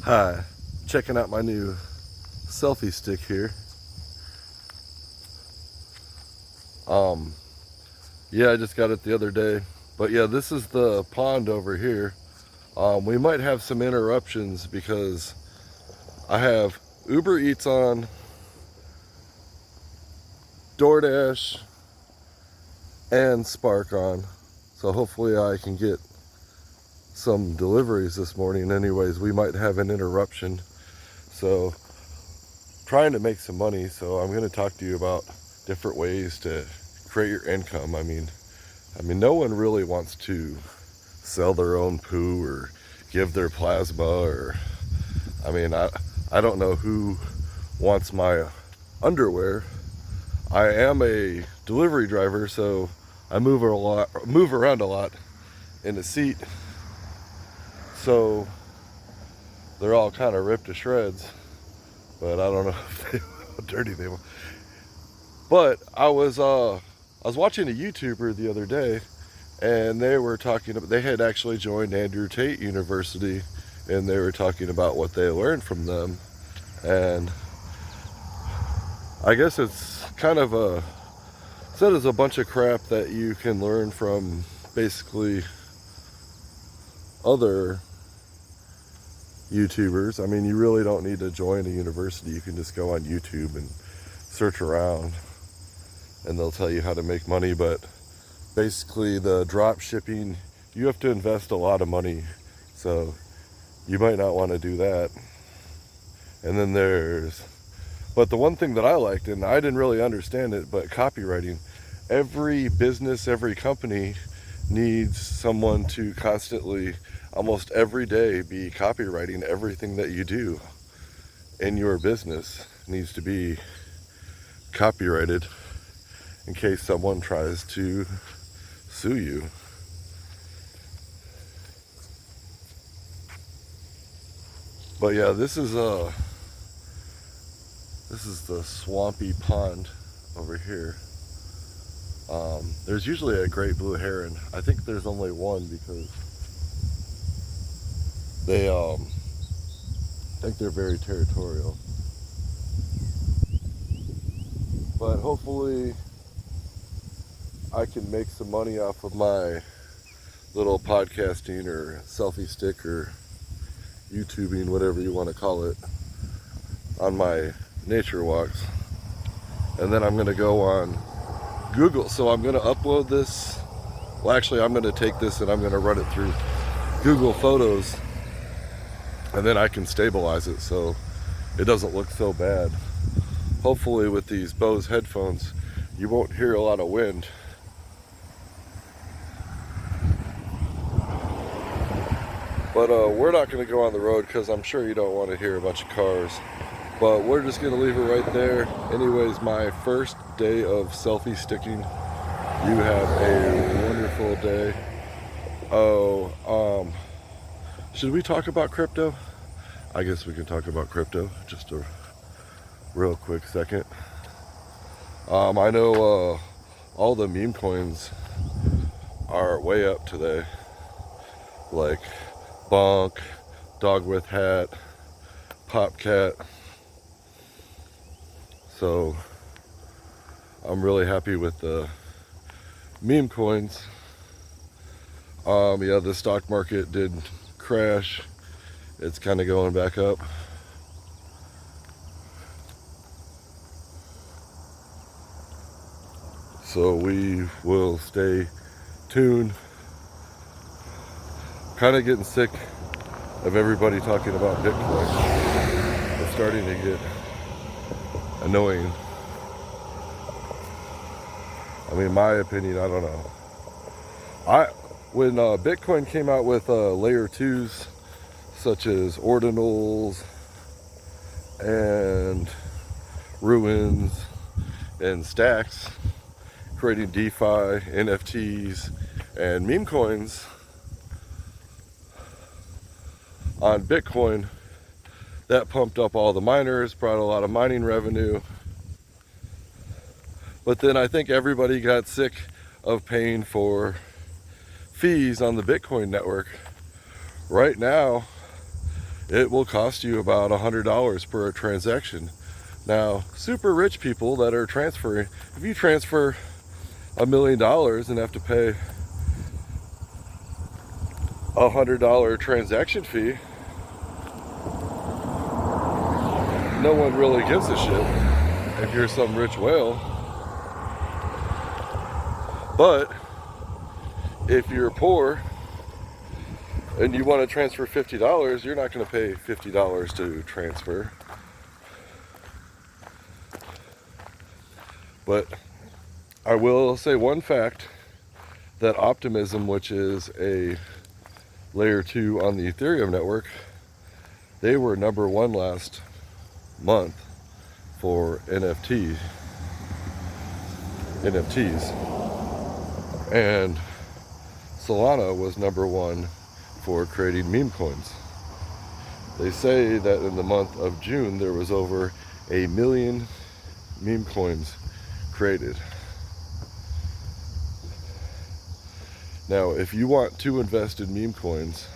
Hi, checking out my new selfie stick here. Yeah, I just got it the other day. But yeah, this is the pond over here. We might have some interruptions because I have Uber Eats on, DoorDash, and Spark on. So hopefully I can get some deliveries this morning. Anyways, we might have an interruption. So trying to make some money, so I'm going to talk to you about different ways to create your income. I mean no one really wants to sell their own poo or give their plasma, or I don't know who wants my underwear. I am a delivery driver, so I move around a lot in the seat, so they're all kind of ripped to shreds. But I don't know how dirty they were. But I was watching a YouTuber the other day, and they were talking about, they had actually joined Andrew Tate University, and they were talking about what they learned from them. And I guess it's kind of said as a bunch of crap that you can learn from basically other YouTubers. I mean, you really don't need to join a university. You can just go on YouTube and search around, and they'll tell you how to make money. But basically, the drop shipping, you have to invest a lot of money, so you might not want to do that. And then but the one thing that I liked, and I didn't really understand it, but copywriting. Every business, every company needs someone to constantly, almost every day, be copywriting. Everything that you do in your business needs to be copyrighted in case someone tries to sue you. But yeah, this is the swampy pond over here. There's usually a great blue heron. I think there's only one because they think they're very territorial. But hopefully I can make some money off of my little podcasting or selfie stick or YouTubing, whatever you want to call it, on my nature walks. And then I'm going to go on Google. So I'm going to upload this. Well, actually, I'm going to take this and I'm going to run it through Google Photos, and then I can stabilize it so it doesn't look so bad. Hopefully with these Bose headphones, you won't hear a lot of wind. But we're not going to go on the road because I'm sure you don't want to hear a bunch of cars. But we're just going to leave it right there. Anyways, my first day of selfie sticking. You have a wonderful day. Oh, should we talk about crypto? I guess we can talk about crypto just a real quick second. I know all the meme coins are way up today. Like Bonk, Dog with Hat, Popcat. So I'm really happy with the meme coins. Yeah, the stock market did crash. It's kind of going back up. So we will stay tuned. Kind of getting sick of everybody talking about Bitcoin. It's starting to get annoying. I mean, my opinion, I don't know. When Bitcoin came out with layer 2s, such as ordinals and ruins and stacks, creating DeFi, NFTs, and meme coins on Bitcoin, that pumped up all the miners, brought a lot of mining revenue. But then I think everybody got sick of paying for fees on the Bitcoin network. Right now, it will cost you about $100 per transaction. Now, super rich people that are transferring, if you transfer $1 million and have to pay $100 transaction fee, no one really gives a shit if you're some rich whale. But if you're poor and you want to transfer $50, you're not going to pay $50 to transfer. But I will say one fact, that Optimism, which is a layer 2 on the Ethereum network, they were number 1 last month for NFTs. And Solana was number 1 for creating meme coins. They say that in the month of June there was over 1 million meme coins created. Now, if you want to invest in meme coins,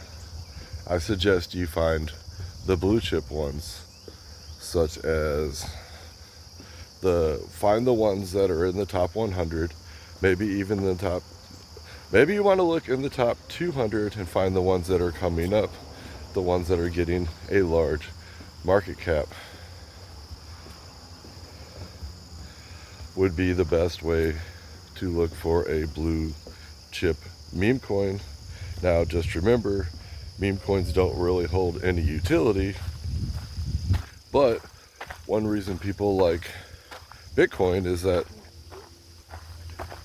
I suggest you find the blue chip ones, such as find the ones that are in the top 100, maybe even the top, maybe you want to look in the top 200 and find the ones that are coming up, the ones that are getting a large market cap would be the best way to look for a blue chip meme coin. Now, just remember, meme coins don't really hold any utility, but one reason people like Bitcoin is that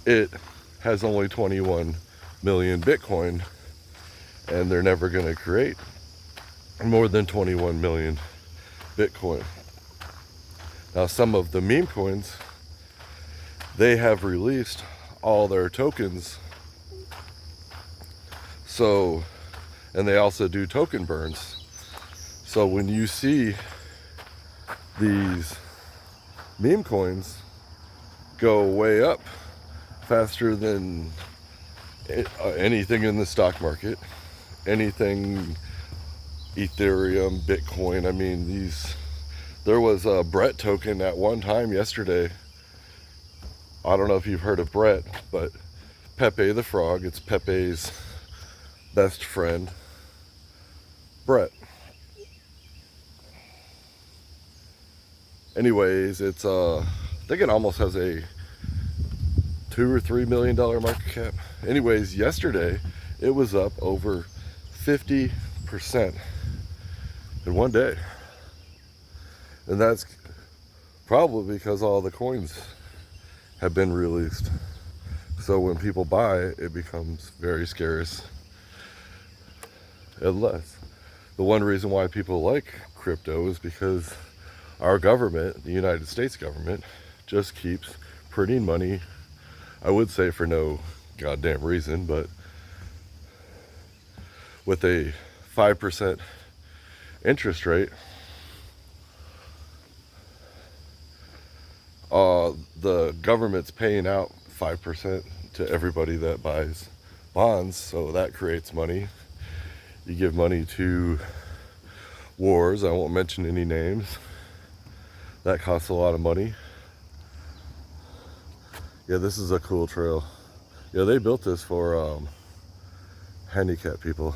it has only 21 million Bitcoin, and they're never going to create more than 21 million Bitcoin. Now, some of the meme coins, they have released all their tokens. So, and they also do token burns. So when you see these meme coins go way up faster than anything in the stock market, anything Ethereum, Bitcoin, I mean, there was a Brett token at one time yesterday. I don't know if you've heard of Brett, but Pepe the Frog, it's Pepe's best friend, Brett. Anyways, it's I think it almost has a $2 or $3 million market cap. Anyways, yesterday it was up over 50% in one day, and that's probably because all the coins have been released. So when people buy, it becomes very scarce. Unless the one reason why people like crypto is because our government, the United States government, just keeps printing money. I would say for no goddamn reason, but with a 5% interest rate, the government's paying out 5% to everybody that buys bonds, so that creates money. You give money to wars, I won't mention any names, that costs a lot of money. Yeah, this is a cool trail. Yeah, they built this for handicapped people.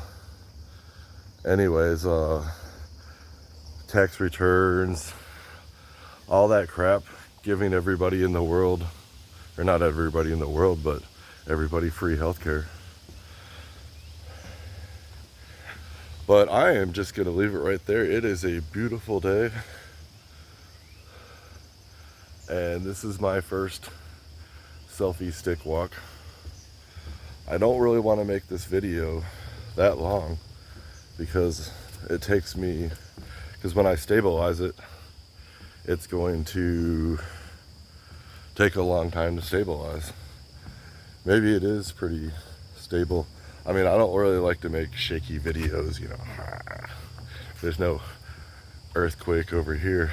Anyways, tax returns, all that crap, giving everybody in the world, or not everybody in the world, but everybody free healthcare. But I am just going to leave it right there. It is a beautiful day. And this is my first selfie stick walk. I don't really want to make this video that long because it takes me, because when I stabilize it, it's going to take a long time to stabilize. Maybe it is pretty stable. I mean, I don't really like to make shaky videos, you know. There's no earthquake over here.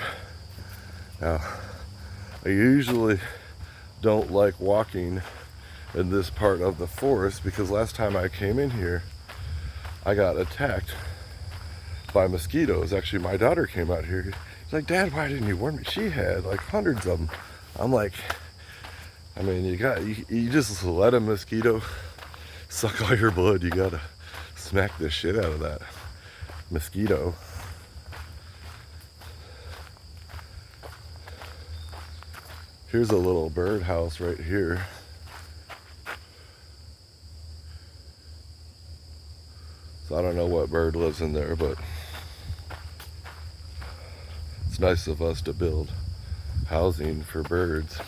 Now, I usually don't like walking in this part of the forest because last time I came in here, I got attacked by mosquitoes. Actually, my daughter came out here. She's like, Dad, why didn't you warn me? She had like hundreds of them. I'm like, I mean, you just let a mosquito suck all your blood. You gotta smack the shit out of that mosquito. Here's a little bird house right here. So I don't know what bird lives in there, but it's nice of us to build housing for birds.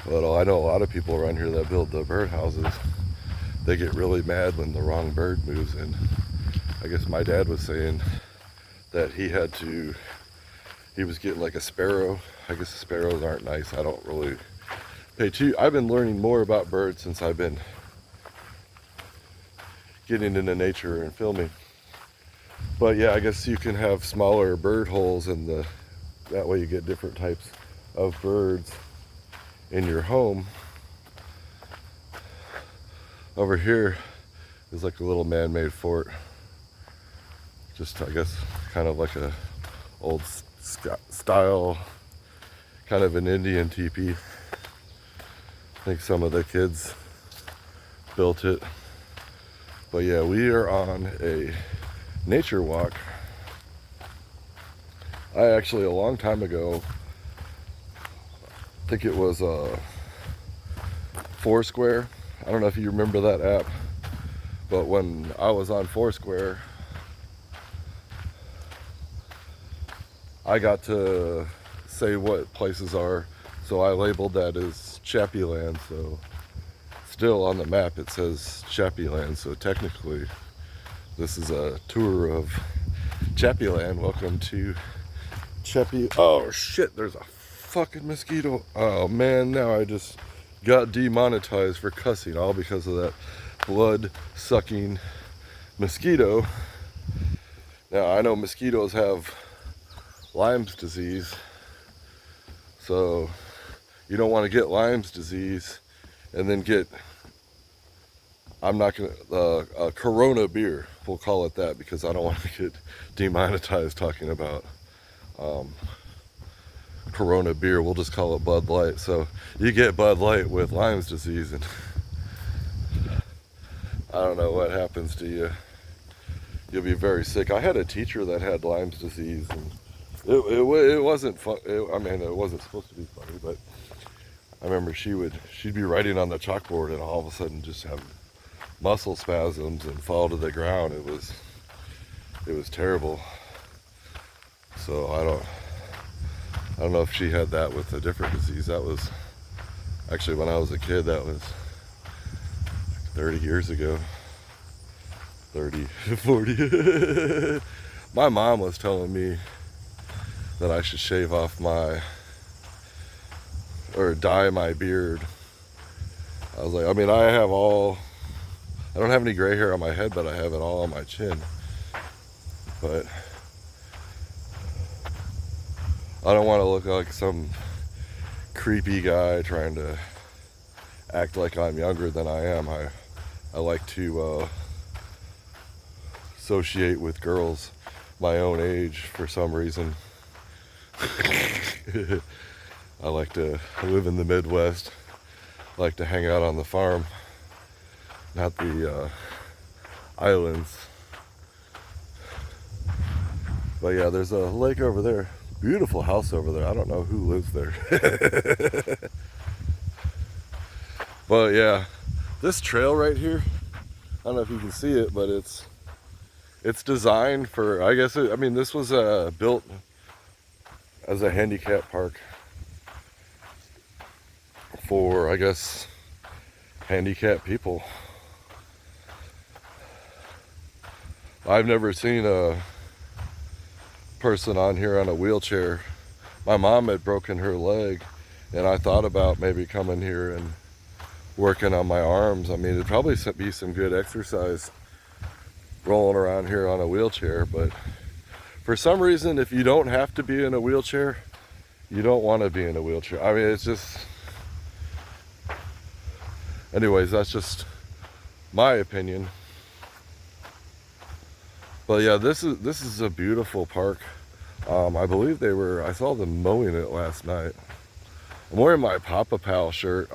But I know a lot of people around here that build the bird houses. They get really mad when the wrong bird moves in. I guess my dad was saying that he was getting like a sparrow. I guess the sparrows aren't nice. I don't really pay too. I've been learning more about birds since I've been getting into nature and filming. But yeah, I guess you can have smaller bird holes that way you get different types of birds in your home. Over here is like a little man-made fort. Just, I guess, kind of like a old style, kind of an Indian teepee. I think some of the kids built it. But yeah, we are on a nature walk. I actually, a long time ago, I think it was Foursquare. I don't know if you remember that app, but when I was on Foursquare, I got to say what places are, so I labeled that as Chappie Land. So still on the map it says Chappie Land, so technically this is a tour of Chappie Land. Welcome to Chappie. Oh shit, there's a fucking mosquito. Oh man, now I just got demonetized for cussing, all because of that blood sucking mosquito. Now I know mosquitoes have Lyme's disease, so you don't want to get Lyme's disease and then get, I'm not gonna, Corona beer, we'll call it that, because I don't want to get demonetized talking about Corona beer. We'll just call it Bud Light. So you get Bud Light with Lyme's disease and I don't know what happens to you. You'll be very sick. I had a teacher that had Lyme's disease, and it wasn't fun. I mean, it wasn't supposed to be funny, but I remember she'd be writing on the chalkboard and all of a sudden just have muscle spasms and fall to the ground. It was terrible. So I don't know if she had that with a different disease. That was actually when I was a kid. That was 30 years ago. 30, 40. My mom was telling me that I should shave off or dye my beard. I was like, I mean, I don't have any gray hair on my head, but I have it all on my chin. But I don't want to look like some creepy guy trying to act like I'm younger than I am. I like to associate with girls my own age for some reason. I like to live in the Midwest, like to hang out on the farm, not the islands. But yeah, there's a lake over there. Beautiful house over there. I don't know who lives there. But yeah, this trail right here, I don't know if you can see it, but it's designed for, I guess, I mean, this was built as a handicap park for, I guess, handicapped people. I've never seen a person on here on a wheelchair. My mom had broken her leg, and I thought about maybe coming here and working on my arms. I mean, it'd probably be some good exercise rolling around here on a wheelchair, but for some reason, if you don't have to be in a wheelchair, you don't want to be in a wheelchair. I mean, it's just, anyways, that's just my opinion. But yeah, this is a beautiful park. I believe I saw them mowing it last night. I'm wearing my Papa Pal shirt.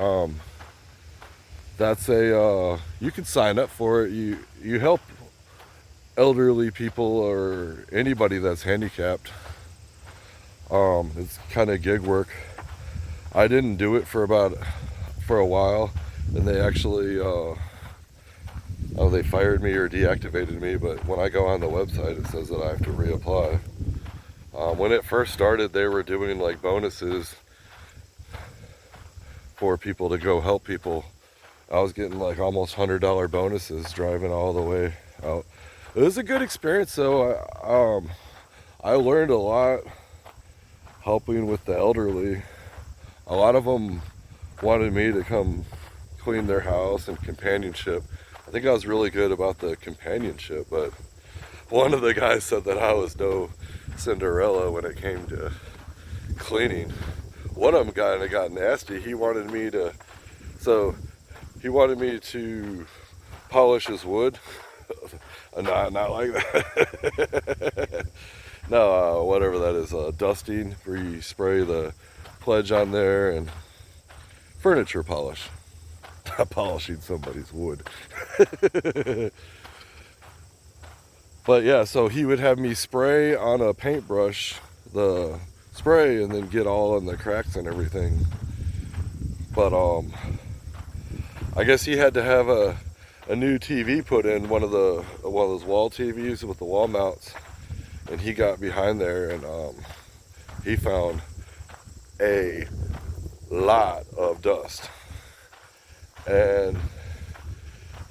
That's you can sign up for it. You help elderly people or anybody that's handicapped. It's kind of gig work. I didn't do it for a while, and they actually they fired me or deactivated me. But when I go on the website, it says that I have to reapply. When it first started, they were doing like bonuses for people to go help people. I was getting like almost $100 bonuses driving all the way out. It was a good experience, though. I learned a lot helping with the elderly. A lot of them wanted me to come clean their house and companionship. I think I was really good about the companionship, but one of the guys said that I was no Cinderella when it came to cleaning. One of them got nasty. He wanted me to polish his wood. Not like that. No, whatever that is, dusting, where you spray the pledge on there, and furniture polish. Not polishing somebody's wood. But yeah, so he would have me spray on a paintbrush the spray and then get all in the cracks and everything. But I guess he had to have a new TV put in, one of those wall TVs with the wall mounts, and he got behind there and he found a lot of dust, and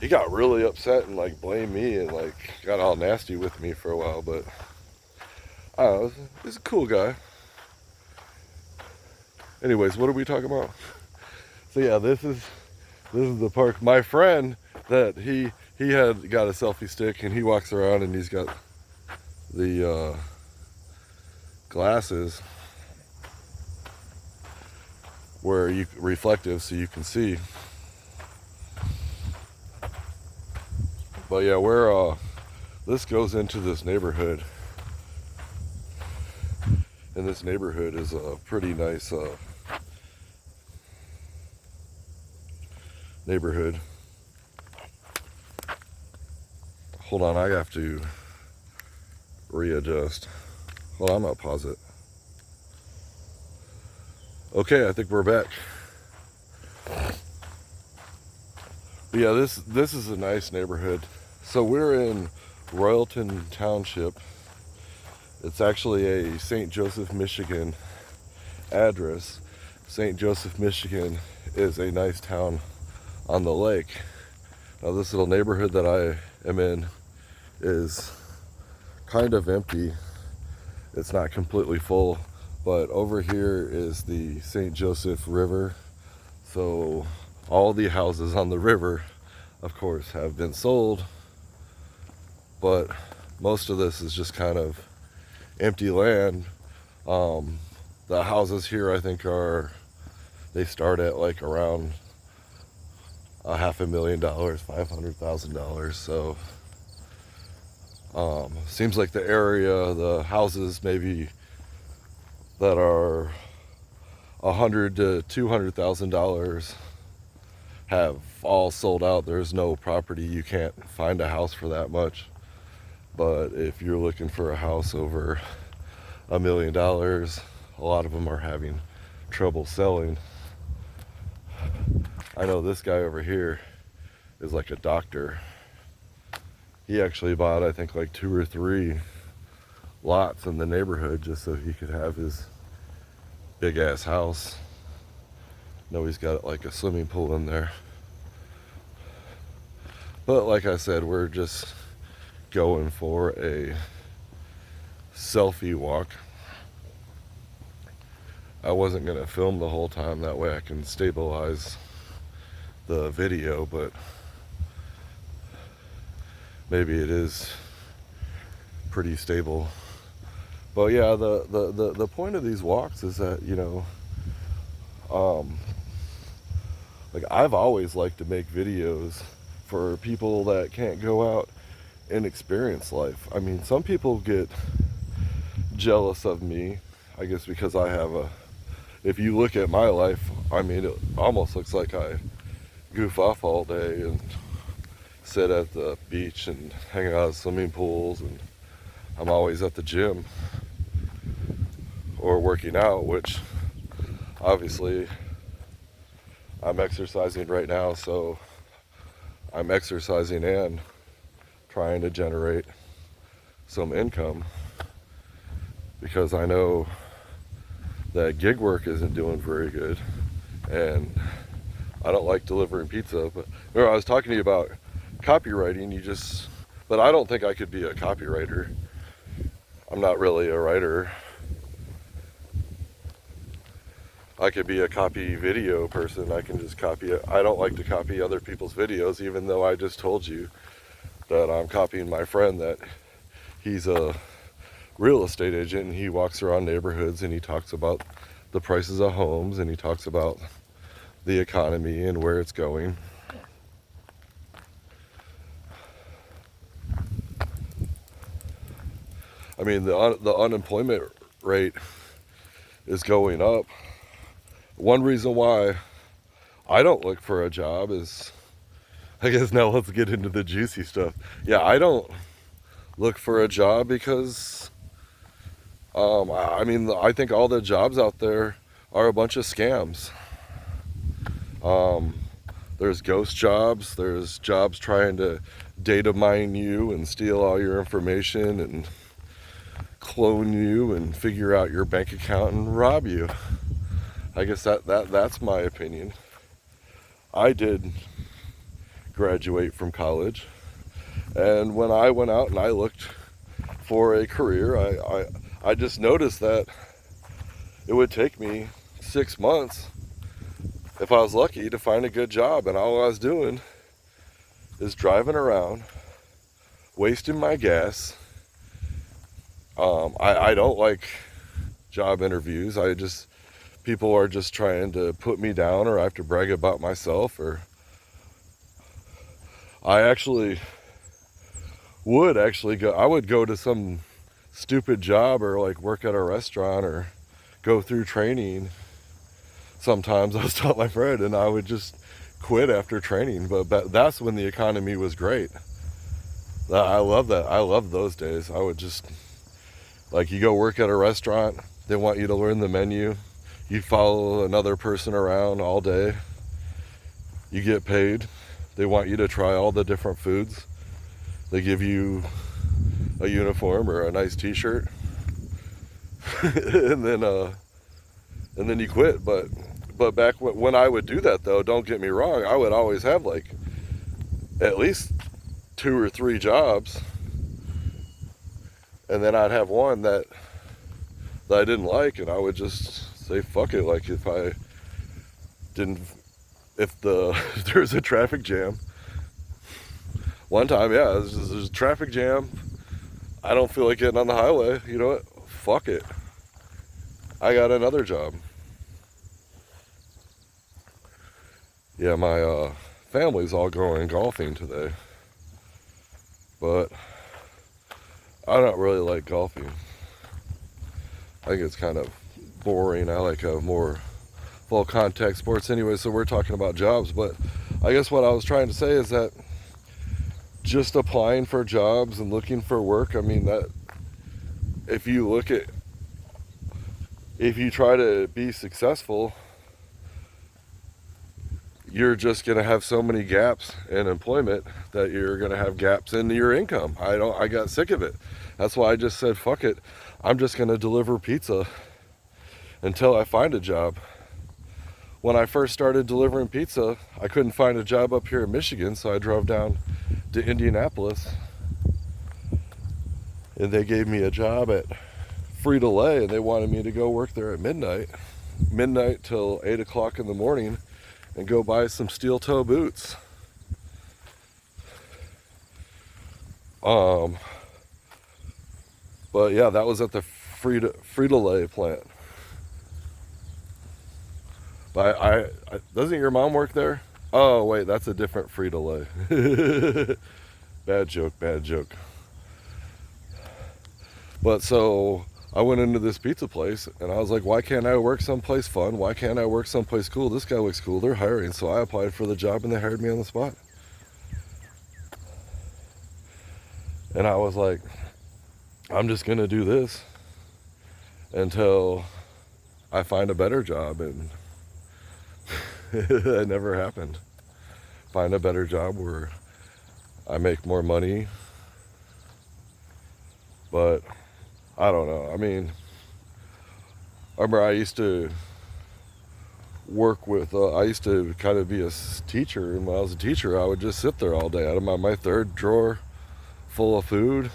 he got really upset and like blamed me and like got all nasty with me for a while. But I don't know, he's a cool guy. Anyways, what are we talking about? So yeah, this is the park. My friend, that he had got a selfie stick, and he walks around and he's got the glasses where you reflective so you can see. But yeah, this goes into this neighborhood, and this neighborhood is a pretty nice neighborhood. Hold on, I have to readjust. Hold on, I'm gonna pause it. Okay, I think we're back. But yeah, this is a nice neighborhood. So we're in Royalton Township. It's actually a St. Joseph, Michigan address. St. Joseph, Michigan is a nice town on the lake. Now this little neighborhood that I am in is kind of empty. It's not completely full, but over here is the St. Joseph River. So all the houses on the river, of course, have been sold, but most of this is just kind of empty land. The houses here, I think, they start at like around $500,000, $500,000. So seems like the area, the houses maybe that are $100,000 to $200,000 have all sold out. There's no property. You can't find a house for that much. But if you're looking for a house over $1 million, a lot of them are having trouble selling. I know this guy over here is like a doctor. He actually bought, I think, like 2 or 3 lots in the neighborhood just so he could have his big ass house. No, he's got like a swimming pool in there. But like I said, we're just going for a selfie walk. I wasn't gonna film the whole time, that way I can stabilize the video, but maybe it is pretty stable. But yeah, the point of these walks is that, like I've always liked to make videos for people that can't go out inexperienced life. I mean, some people get jealous of me, I guess because I have if you look at my life, I mean, it almost looks like I goof off all day and sit at the beach and hang out at swimming pools, and I'm always at the gym or working out, which obviously I'm exercising right now, so I'm exercising and trying to generate some income, because I know that gig work isn't doing very good, and I don't like delivering pizza. But I was talking to you about copywriting. But I don't think I could be a copywriter. I'm not really a writer. I could be a copy video person. I can just copy it. I don't like to copy other people's videos, even though I just told you that I'm copying my friend, that he's a real estate agent and he walks around neighborhoods and he talks about the prices of homes and he talks about the economy and where it's going. I mean, the unemployment rate is going up. One reason why I don't look for a job is, I guess now let's get into the juicy stuff. Yeah, I don't look for a job because, I mean, I think all the jobs out there are a bunch of scams. There's ghost jobs, there's jobs trying to data mine you and steal all your information and clone you and figure out your bank account and rob you. I guess that's my opinion. I did graduate from college, and when I went out and I looked for a career, I just noticed that it would take me 6 months, if I was lucky, to find a good job, and all I was doing is driving around, wasting my gas. I don't like job interviews. People are just trying to put me down, or I have to brag about myself, or I would go to some stupid job, or like work at a restaurant, or go through training. Sometimes I was telling my friend, and I would just quit after training, but that's when the economy was great. I love that. I love those days. I would just, like, you go work at a restaurant, they want you to learn the menu. You follow another person around all day. You get paid. They want you to try all the different foods. They give you a uniform or a nice t-shirt. and then you quit. But back when I would do that, though, don't get me wrong, I would always have like at least 2 or 3 jobs, and then I'd have one that I didn't like, and I would just say fuck it. Like, if there's a traffic jam. One time, yeah, there's a traffic jam. I don't feel like getting on the highway. You know what? Fuck it. I got another job. Yeah, my family's all going golfing today, but I don't really like golfing. I think it's kind of boring. I like more full contact sports anyway, so we're talking about jobs. But I guess what I was trying to say is that just applying for jobs and looking for work, I mean, that if you try to be successful, you're just going to have so many gaps in employment that you're going to have gaps in your income. I got sick of it. That's why I just said, fuck it. I'm just going to deliver pizza until I find a job. When I first started delivering pizza, I couldn't find a job up here in Michigan, so I drove down to Indianapolis, and they gave me a job at Frito-Lay, and they wanted me to go work there at midnight till 8 o'clock in the morning, and go buy some steel toe boots. But yeah, that was at the Frito-Lay plant. But I doesn't your mom work there? Oh wait, that's a different Frito-Lay. Bad joke, bad joke. But so I went into this pizza place and I was like, why can't I work someplace fun? Why can't I work someplace cool? This guy looks cool. They're hiring. So I applied for the job and they hired me on the spot. And I was like, I'm just going to do this until I find a better job. And it never happened. Find a better job where I make more money. But I don't know. I mean, I remember I used to work with, I used to kind of be a teacher. And when I was a teacher, I would just sit there all day. Out of my third drawer full of food.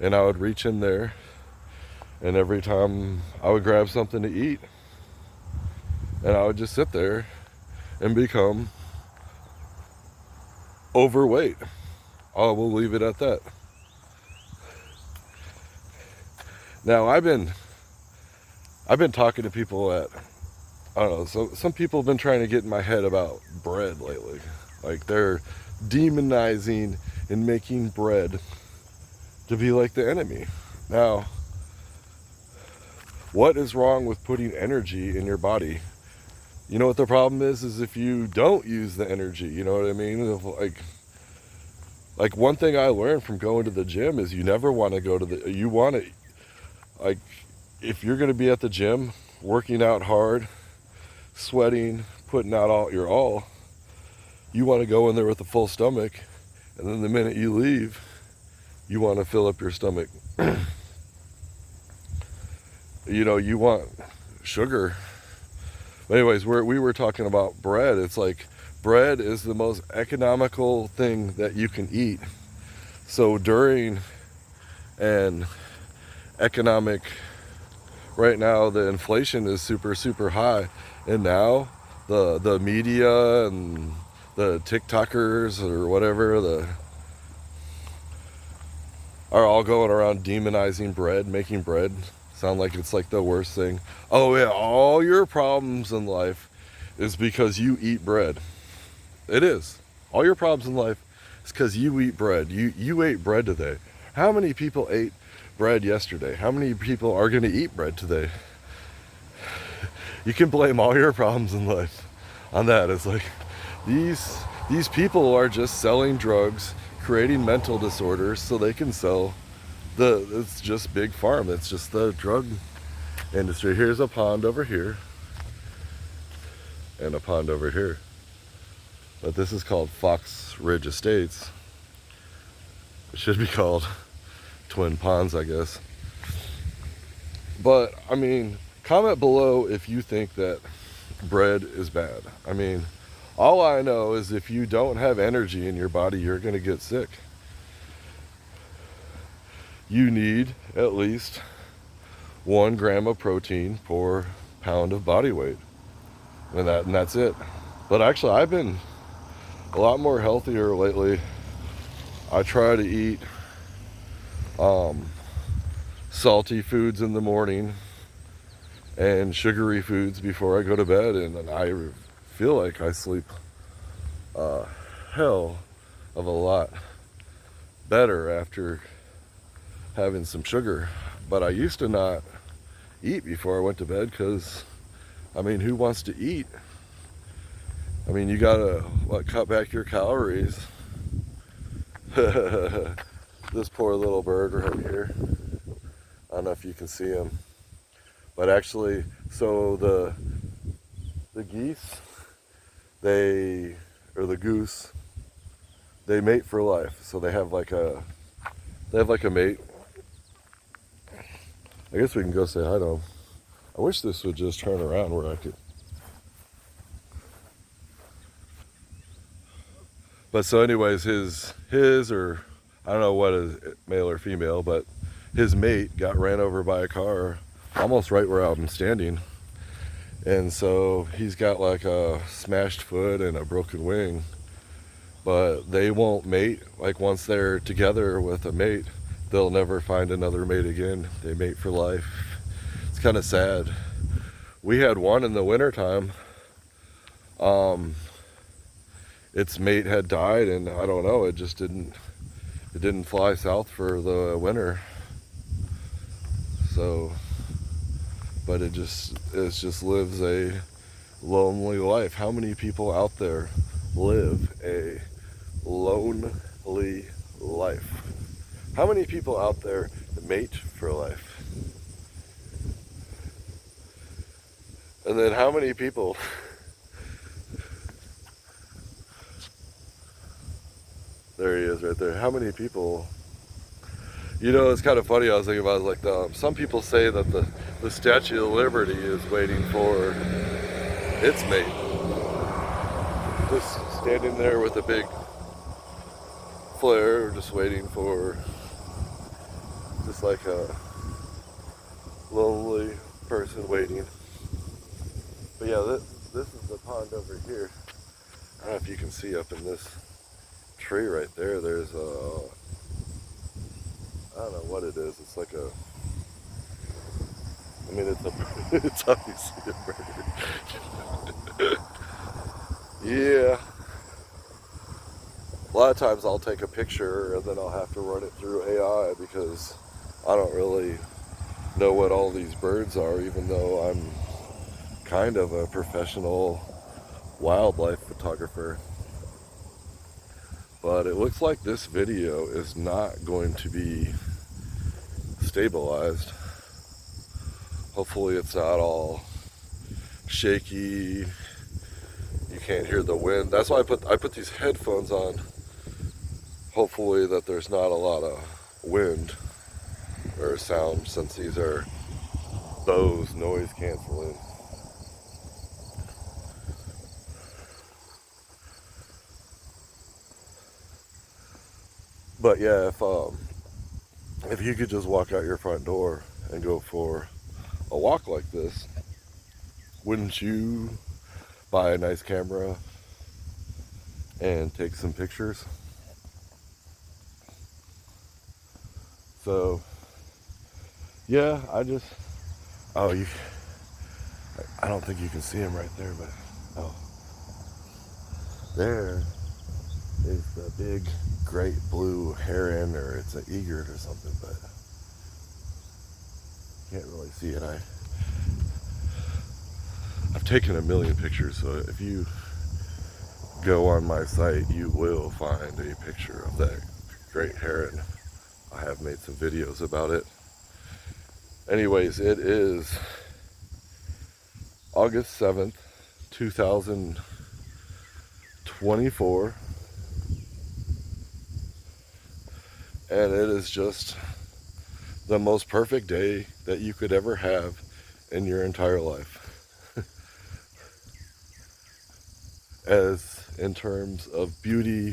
And I would reach in there. And every time I would grab something to eat. And I would just sit there and become overweight. I will leave it at that. Now I've been talking to people at, I don't know, so some people have been trying to get in my head about bread lately. Like they're demonizing and making bread to be like the enemy. Now, what is wrong with putting energy in your body? You know what the problem is if you don't use the energy, you know what I mean? Like one thing I learned from going to the gym is you never want to go to the, you want to, like, if you're going to be at the gym, working out hard, sweating, putting out all your all, you want to go in there with a full stomach, and then the minute you leave, you want to fill up your stomach. You know, you want sugar. But anyways, we were talking about bread. It's like bread is the most economical thing that you can eat. So during an economic, right now the inflation is super, super high. And now the media and the TikTokers or whatever are all going around demonizing bread, making bread sound like it's like the worst thing. Oh yeah, all your problems in life is because you eat bread. It is. All your problems in life is because you eat bread. You ate bread today. How many people ate bread yesterday? How many people are going to eat bread today? You can blame all your problems in life on that. It's like these people are just selling drugs, creating mental disorders so they can sell it's just big farm. It's just the drug industry. Here's a pond over here and a pond over here. But this is called Fox Ridge Estates. It should be called Twin Ponds, I guess. But, I mean, comment below if you think that bread is bad. I mean, all I know is if you don't have energy in your body, you're going to get sick. You need at least 1 gram of protein per pound of body weight. And that's it. But actually, I've been a lot more healthier lately. I try to eat salty foods in the morning and sugary foods before I go to bed, and I feel like I sleep hell of a lot better after having some sugar. But I used to not eat before I went to bed because, I mean, who wants to eat? I mean, you gotta cut back your calories. This poor little bird right here. I don't know if you can see him, but actually, so the geese, or the goose, they mate for life. So they have like a mate. I guess we can go say hi to him. I wish this would just turn around where I could. But so anyways, his or I don't know what is male or female, but his mate got ran over by a car almost right where I'm standing. And so he's got like a smashed foot and a broken wing. But they won't mate. Like once they're together with a mate, they'll never find another mate again. They mate for life. It's kind of sad. We had one in the wintertime. Its mate had died, and I don't know, it just didn't it didn't fly south for the winter. So, but it just lives a lonely life. How many people out there live a lonely life? How many people out there mate for life? And then how many people there he is right there. How many people, it's kind of funny. I was thinking about it, like some people say that the Statue of Liberty is waiting for its mate. Just standing there with a big flare, just waiting for just like a lonely person waiting. But yeah, this is the pond over here. I don't know if you can see up in this tree right there. There's I don't know what it is. It's like it's obviously a bird. Yeah. A lot of times I'll take a picture and then I'll have to run it through AI because I don't really know what all these birds are, even though I'm kind of a professional wildlife photographer. But it looks like this video is not going to be stabilized. Hopefully it's not all shaky. You can't hear the wind. That's why I put these headphones on. Hopefully that there's not a lot of wind or sound, since these are Bose noise canceling. But yeah, if you could just walk out your front door and go for a walk like this, wouldn't you buy a nice camera and take some pictures? So yeah, I don't think you can see him right there, but there is the big great blue heron, or it's an egret or something, but can't really see it. I've taken a million pictures, so if you go on my site, you will find a picture of that great heron. I have made some videos about it. Anyways, it is August 7th, 2024. And it is just the most perfect day that you could ever have in your entire life. As in terms of beauty